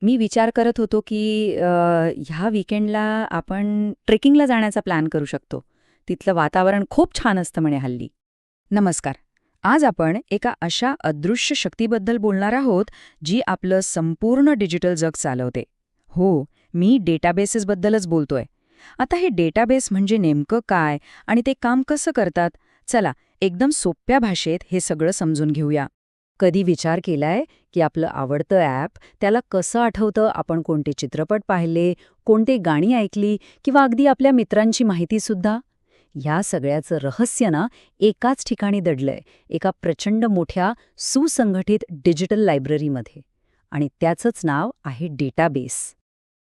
मी विचार करत होतो की ह्या वीकेंडला आपण ट्रेकिंगला जाण्याचा प्लॅन करू शकतो. तिथलं वातावरण खूप छान असतं म्हणे हल्ली. नमस्कार. आज आपण एका अशा अदृश्य शक्तीबद्दल बोलणार आहोत जी आपलं संपूर्ण डिजिटल जग चालवते. हो, मी डेटाबेसेसबद्दलच बोलतोय. आता हे डेटाबेस म्हणजे नेमकं काय आणि ते काम कसं करतात? चला, एकदम सोप्या भाषेत हे सगळं समजून घेऊया. कधी विचार केलाय की आपलं आवडतं ॲप त्याला कसं आठवतं आपण कोणते चित्रपट पाहिले, कोणती गाणी ऐकली किंवा अगदी आपल्या मित्रांची माहितीसुद्धा? या सगळ्याचं रहस्य ना एकाच ठिकाणी दडलंय, एका प्रचंड मोठ्या सुसंघटित डिजिटल लायब्ररीमध्ये. आणि त्याचंच नाव आहे डेटाबेस.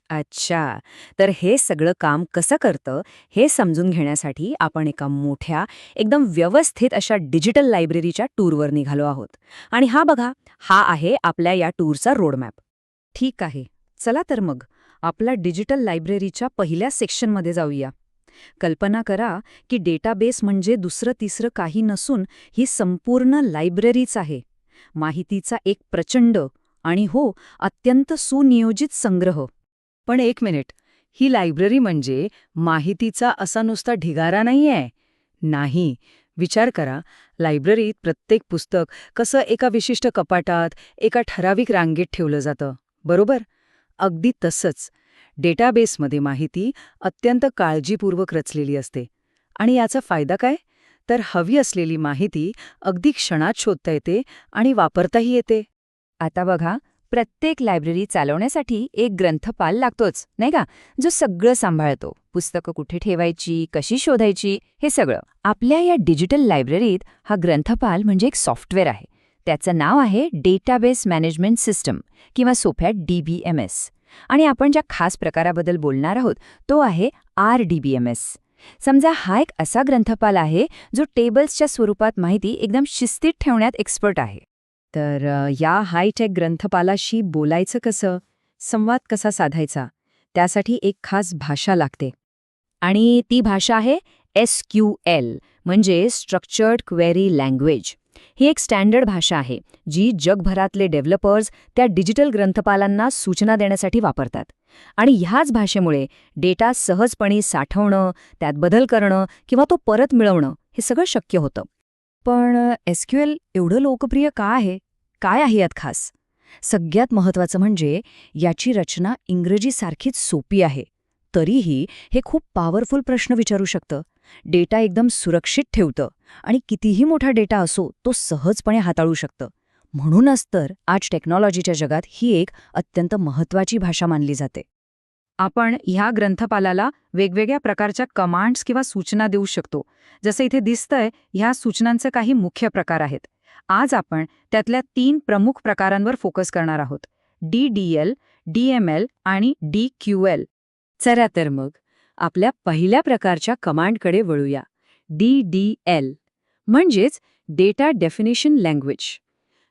अच्छा, तर हे सगळं काम कसं करतं हे समजून घेण्यासाठी आपण एका मोठ्या, एकदम व्यवस्थित अशा डिजिटल लायब्ररीच्या टूरवर निघालो आहोत. आणि हा बघा, हा आहे आपल्या या टूरचा रोडमॅप. ठीक आहे, चला तर मग आपल्या डिजिटल लायब्ररीच्या पहिल्या सेक्शनमध्ये जाऊया. कल्पना करा की डेटाबेस म्हणजे दुसरं तिसरं काही नसून ही संपूर्ण लायब्ररीच आहे. माहितीचा एक प्रचंड आणि हो, अत्यंत सुनियोजित संग्रह. पण एक मिनिट, ही लायब्ररी म्हणजे माहितीचा असा नुसता ढिगारा नाहीये. नाही, विचार करा, लायब्ररीत प्रत्येक पुस्तक कसं एका विशिष्ट कपाटात, एका ठराविक रांगेत ठेवलं जातं, बरोबर? अगदी तसंच डेटाबेसमध्ये माहिती अत्यंत काळजीपूर्वक रचलेली असते. आणि याचा फायदा काय? तर हवी असलेली माहिती अगदी क्षणात शोधता येते आणि वापरताही येते. आता बघा, प्रत्येक लायब्ररी चालवण्यासाठी एक ग्रंथपाल लागतोच, नाही का, जो सगळं सांभाळतो. पुस्तकं कुठे ठेवायची, कशी शोधायची, हे सगळं. आपल्या या डिजिटल लायब्ररीत हा ग्रंथपाल म्हणजे एक सॉफ्टवेअर आहे. त्याचं नाव आहे डेटाबेस मॅनेजमेंट सिस्टम किंवा सोप्यात DBMS. आणि आपण ज्या खास प्रकाराबद्दल बोलणार आहोत तो आहे RDBMS. समजा हा एक असा ग्रंथपाल आहे जो टेबल्सच्या स्वरूपात माहिती एकदम शिस्तीत ठेवण्यात एक्सपर्ट आहे. तर या हायटेक ग्रंथपालाशी बोलायचं कसं, संवाद कसा साधायचा, त्यासाठी एक खास भाषा लागते. आणि ती भाषा आहे SQL, म्हणजे स्ट्रक्चर्ड क्वेरी लँग्वेज. ही एक स्टँडर्ड भाषा आहे जी जगभरातले डेव्हलपर्स त्या डिजिटल ग्रंथपालांना सूचना देण्यासाठी वापरतात. आणि ह्याच भाषेमुळे डेटा सहजपणे साठवणं, त्यात बदल करणं किंवा तो परत मिळवणं हे सगळं शक्य होतं. पण SQL एवढं लोकप्रिय का आहे? काय आहे यात खास? सगळ्यात महत्त्वाचं म्हणजे याची रचना इंग्रजीसारखीच सोपी आहे. तरीही हे खूप पॉवरफुल प्रश्न विचारू शकतं. डेटा एकदम सुरक्षित ठेवतं आणि कितीही मोठा डेटा असो तो सहजपणे हाताळू शकतं. म्हणूनच तर आज टेक्नॉलॉजीच्या जगात ही एक अत्यंत महत्त्वाची भाषा मानली जाते. आपण ह्या ग्रंथपालाला वेगवेगळ्या प्रकारच्या कमांड्स किंवा सूचना देऊ शकतो. जसं इथे दिसतंय, ह्या सूचनांचे काही मुख्य प्रकार आहेत. आज आपण त्यातल्या 3 प्रमुख प्रकारांवर फोकस करणार आहोत: DDL, DML आणि DQL. चला तर मग आपल्या पहिल्या प्रकारच्या कमांडकडे वळूया. DDL म्हणजेच डेटा डेफिनिशन लँग्वेज.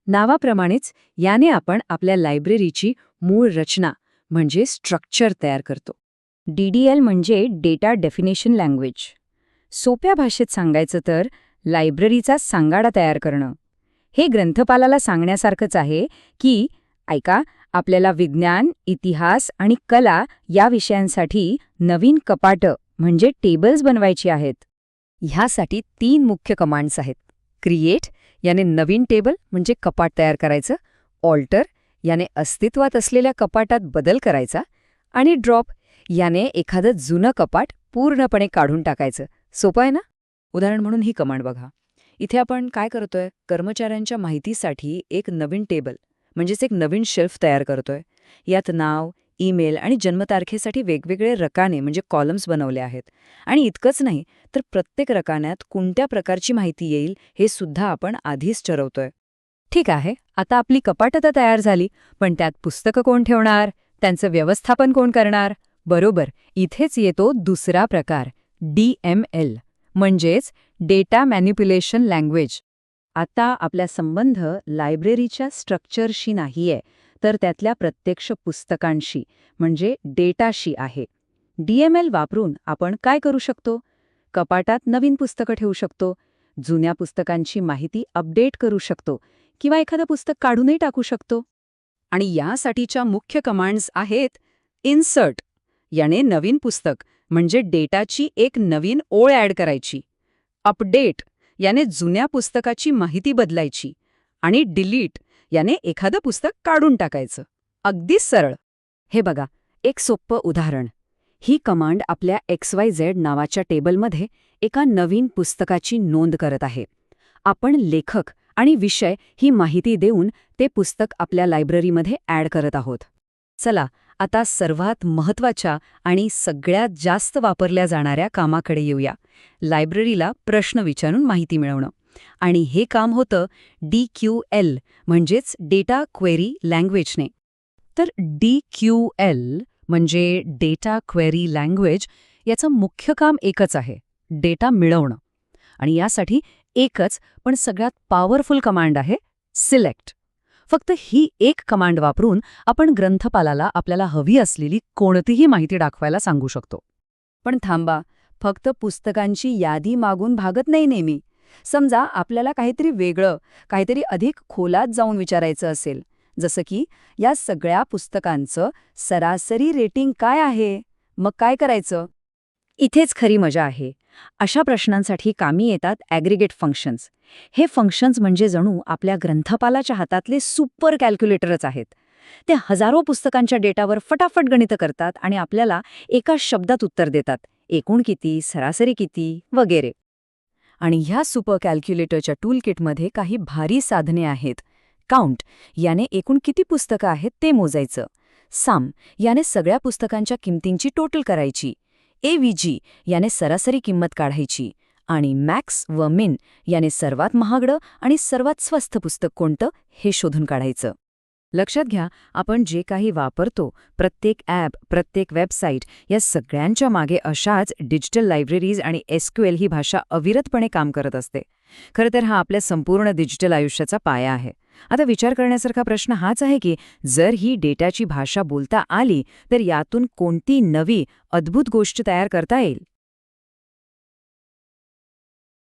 नावाप्रमाणेच याने आपण आपल्या लायब्ररीची मूळ रचना म्हणजे स्ट्रक्चर तयार करतो. DDL म्हणजे डेटा डेफिनिशन लँग्वेज. सोप्या भाषेत सांगायचं तर लायब्ररीचा सांगाडा तयार करणं. हे ग्रंथपालाला सांगण्यासारखंच आहे की ऐका, आपल्याला विज्ञान, इतिहास आणि कला या विषयांसाठी नवीन कपाटं म्हणजे टेबल्स बनवायची आहेत. ह्यासाठी 3 मुख्य कमांड्स आहेत. क्रिएट याने नवीन टेबल म्हणजे कपाट तयार करायचं, ऑल्टर याने अस्तित्वात असलेल्या कपाटात बदल करायचा आणि ड्रॉप याने एखादं जुनं कपाट पूर्णपणे काढून टाकायचं. सोपं आहे ना? उदाहरण म्हणून ही कमांड बघा. इथे आपण काय करतोय, कर्मचाऱ्यांच्या माहितीसाठी एक नवीन टेबल म्हणजेच एक नवीन शेल्फ तयार करतोय. यात नाव, ईमेल आणि जन्मतारखेसाठी वेगवेगळे रकाने म्हणजे कॉलम्स बनवले आहेत. आणि इतकंच नाही, तर प्रत्येक रकान्यात कोणत्या प्रकारची माहिती येईल हे सुद्धा आपण आधीच ठरवतोय. ठीक आहे, आता आपली कपाटं तर तयार झाली, पण त्यात पुस्तकं कोण ठेवणार, त्यांचं व्यवस्थापन कोण करणार? बरोबर, इथेच येतो दुसरा प्रकार, DML म्हणजेच डेटा मॅनिप्युलेशन लँग्वेज. आता आपला संबंध लायब्ररीच्या स्ट्रक्चरशी नाहीये, तर त्यातल्या प्रत्यक्ष पुस्तकांशी म्हणजे डेटाशी आहे. DML वापरून आपण काय करू शकतो? कपाटात नवीन पुस्तकं ठेवू शकतो, जुन्या पुस्तकांची माहिती अपडेट करू शकतो किंवा एखादं पुस्तक काढूनही टाकू शकतो. आणि यासाठीच्या मुख्य कमांड्स आहेत इन्सर्ट, याने नवीन पुस्तक म्हणजे डेटाची एक नवीन ओळ ॲड करायची, अपडेट, याने जुन्या पुस्तकाची माहिती बदलायची, आणि डिलीट, याने एखादं पुस्तक काढून टाकायचं. अगदीच सरळ. हे बघा, एक सोपं उदाहरण. ही कमांड आपल्या XYZ नावाच्या टेबलमध्ये एका नवीन पुस्तकाची नोंद करत आहे. आपण लेखक आणि विषय ही माहिती देऊन ते पुस्तक आपल्या लायब्ररीमध्ये ॲड करत आहोत. चला, आता सर्वात महत्त्वाच्या आणि सगळ्यात जास्त वापरल्या जाणाऱ्या कामाकडे येऊया. लायब्ररीला प्रश्न विचारून माहिती मिळवणं. आणि हे काम होतं DQL म्हणजेच डेटा क्वेरी लँग्वेजने. तर DQL म्हणजे डेटा क्वेरी लँग्वेज, याचं मुख्य काम एकच आहे, डेटा मिळवणं. आणि यासाठी एकच पण सगळ्यात पॉवरफुल कमांड आहे सिलेक्ट. फक्त ही एक कमांड वापरून आपण ग्रंथपालाला आपल्याला हवी असलेली कोणतीही माहिती दाखवायला सांगू शकतो. पण थांबा, फक्त पुस्तकांची यादी मागून भागत नाही नेहमी. समजा आपल्याला काहीतरी वेगळं, काहीतरी अधिक खोलात जाऊन विचारायचं असेल, जसं की या सगळ्या पुस्तकांचं सरासरी रेटिंग काय आहे, मग काय करायचं? इथेच खरी मजा आहे. अशा प्रश्नांसाठी कामी येतात ॲग्रिगेट फंक्शन्स. हे फंक्शन्स म्हणजे जणू आपल्या ग्रंथपालाच्या हातातले सुपर कॅल्क्युलेटरच आहेत. ते हजारो पुस्तकांच्या डेटावर फटाफट गणितं करतात आणि आपल्याला एका शब्दात उत्तर देतात, एकूण किती, सरासरी किती, वगैरे. आणि ह्या सुपर कॅल्क्युलेटरच्या टूलकिटमध्ये काही भारी साधने आहेत. काउंट, याने एकूण किती पुस्तकं आहेत ते मोजायचं. सम, याने सगळ्या पुस्तकांच्या किमतींची टोटल करायची. AVG, याने सरासरी किंमत काढायची. आणि मॅक्स व मिन, याने सर्वात महागडं आणि सर्वात स्वस्त पुस्तक कोणतं हे शोधून काढायचं. लक्षात घ्या, आपण जे काही वापरतो, प्रत्येक ॲप, प्रत्येक वेबसाईट, या सगळ्यांच्या मागे अशाच डिजिटल लायब्ररीज आणि SQL ही भाषा अविरतपणे काम करत असते. खरं तर हा आपल्या संपूर्ण डिजिटल आयुष्याचा पाया आहे. आता विचार करण्यासारखा प्रश्न हाच आहे की जर ही डेटाची भाषा बोलता आली तर यातून कोणती नवी, अद्भुत गोष्ट तयार करता येईल?